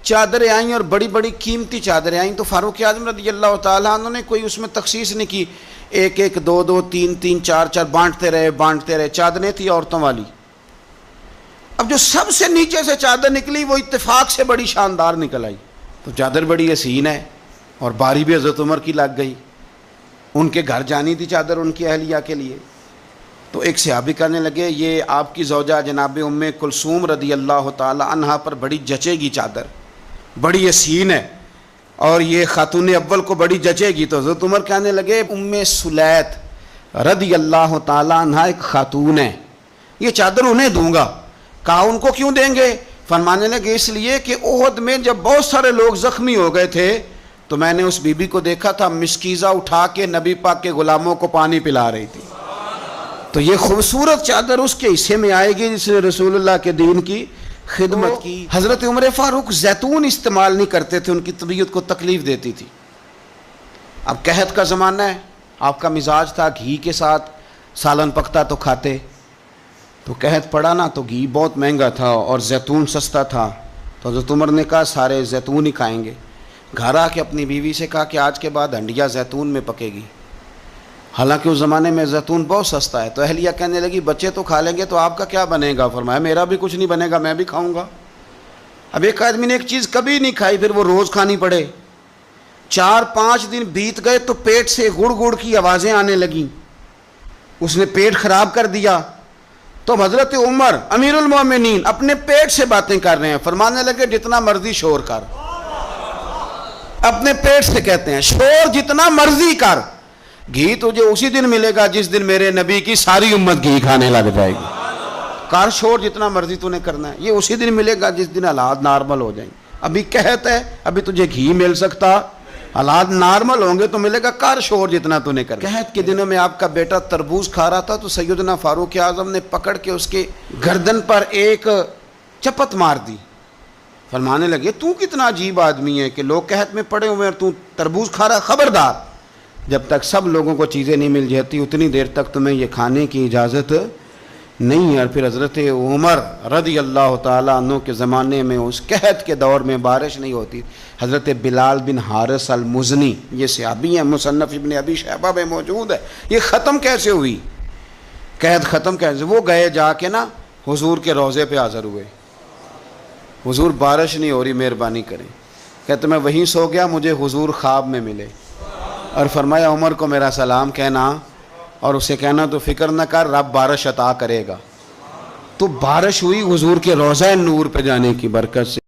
چادریں آئیں اور بڑی بڑی قیمتی چادریں آئیں تو فاروق اعظم رضی اللہ تعالیٰ عنہ نے کوئی اس میں تخصیص نہیں کی، ایک ایک دو دو تین تین چار چار بانٹتے رہے، چادریں تھی عورتوں والی۔ اب جو سب سے نیچے سے چادر نکلی وہ اتفاق سے بڑی شاندار نکل آئی، تو چادر بڑی حسین ہے اور باری بھی حضرت عمر کی لگ گئی، ان کے گھر جانی تھی چادر ان کی اہلیہ کے لیے۔ تو ایک صحابی کہنے لگے یہ آپ کی زوجہ جناب ام کلثوم رضی اللہ تعالی عنہا پر بڑی جچے گی چادر، بڑی حسین ہے اور یہ خاتون اول کو بڑی جچے گی۔ تو حضرت عمر کہنے لگے ام سلیت رضی اللہ تعالی عنہا ایک خاتون ہے، یہ چادر انہیں دوں گا۔ کہا ان کو کیوں دیں گے؟ فرمانے لگے اس لیے کہ احد میں جب بہت سارے لوگ زخمی ہو گئے تھے تو میں نے اس بی بی کو دیکھا تھا مسکیزہ اٹھا کے نبی پاک کے غلاموں کو پانی پلا رہی تھی، تو یہ خوبصورت چادر اس کے حصے میں آئے گی جس نے رسول اللہ کے دین کی خدمت کی۔ حضرت عمر فاروق زیتون استعمال نہیں کرتے تھے، ان کی طبیعت کو تکلیف دیتی تھی۔ اب قحط کا زمانہ ہے، آپ کا مزاج تھا گھی کے ساتھ سالن پکتا تو کھاتے، تو قحط پڑا نا تو گھی بہت مہنگا تھا اور زیتون سستا تھا، تو حضرت عمر نے کہا سارے زیتون ہی کھائیں گے۔ گھر آ کے اپنی بیوی سے کہا کہ آج کے بعد ہنڈیا زیتون میں پکے گی، حالانکہ اس زمانے میں زیتون بہت سستا ہے۔ تو اہلیہ کہنے لگی بچے تو کھا لیں گے تو آپ کا کیا بنے گا؟ فرمایا میرا بھی کچھ نہیں بنے گا، میں بھی کھاؤں گا۔ اب ایک آدمی نے ایک چیز کبھی نہیں کھائی پھر وہ روز کھانی پڑے، 4-5 دن بیت گئے تو پیٹ سے گڑ گڑ کی آوازیں آنے لگیں، اس نے پیٹ خراب کر دیا۔ تو حضرت عمر امیر المومنین اپنے پیٹ سے باتیں کر رہے ہیں، فرمانے لگے جتنا مرضی شور کر، اپنے پیٹ سے کہتے ہیں شور جتنا مرضی کر، گھی تجھے اسی دن ملے گا جس دن میرے نبی کی ساری امت گھی کھانے لگ جائے گی۔ کار شور جتنا مرضی تو نے کرنا ہے، یہ اسی دن ملے گا جس دن حالات نارمل ہو جائیں۔ ابھی قحط ہے، ابھی تجھے گھی مل سکتا، حالات نارمل ہوں گے تو ملے گا، کار شور جتنا تو نے کرنا۔ قحط کے دنوں میں آپ کا بیٹا تربوز کھا رہا تھا تو سیدنا فاروق اعظم نے پکڑ کے اس کے گردن پر ایک چپت مار دی، فرمانے لگے تو کتنا عجیب آدمی ہے کہ لوگ قحط میں پڑے ہوئے ہیں تو تربوز کھا رہا، خبردار جب تک سب لوگوں کو چیزیں نہیں مل جاتی اتنی دیر تک تمہیں یہ کھانے کی اجازت نہیں ہے۔ اور پھر حضرت عمر رضی اللہ تعالیٰ عنہ کے زمانے میں اس قحط کے دور میں بارش نہیں ہوتی، حضرت بلال بن حارث المزنی، یہ صحابی ہیں، مصنف ابن ابی شیبہ میں موجود ہے، یہ ختم کیسے ہوئی قحط، ختم کیسے؟ وہ گئے جا کے نا حضور کے روضے پہ حاضر ہوئے، حضور بارش نہیں ہو رہی مہربانی کریں، کہتے میں وہیں سو گیا، مجھے حضور خواب میں ملے اور فرمایا عمر کو میرا سلام کہنا اور اسے کہنا تو فکر نہ کر رب بارش عطا کرے گا۔ تو بارش ہوئی حضور کے روضہ نور پہ جانے کی برکت سے۔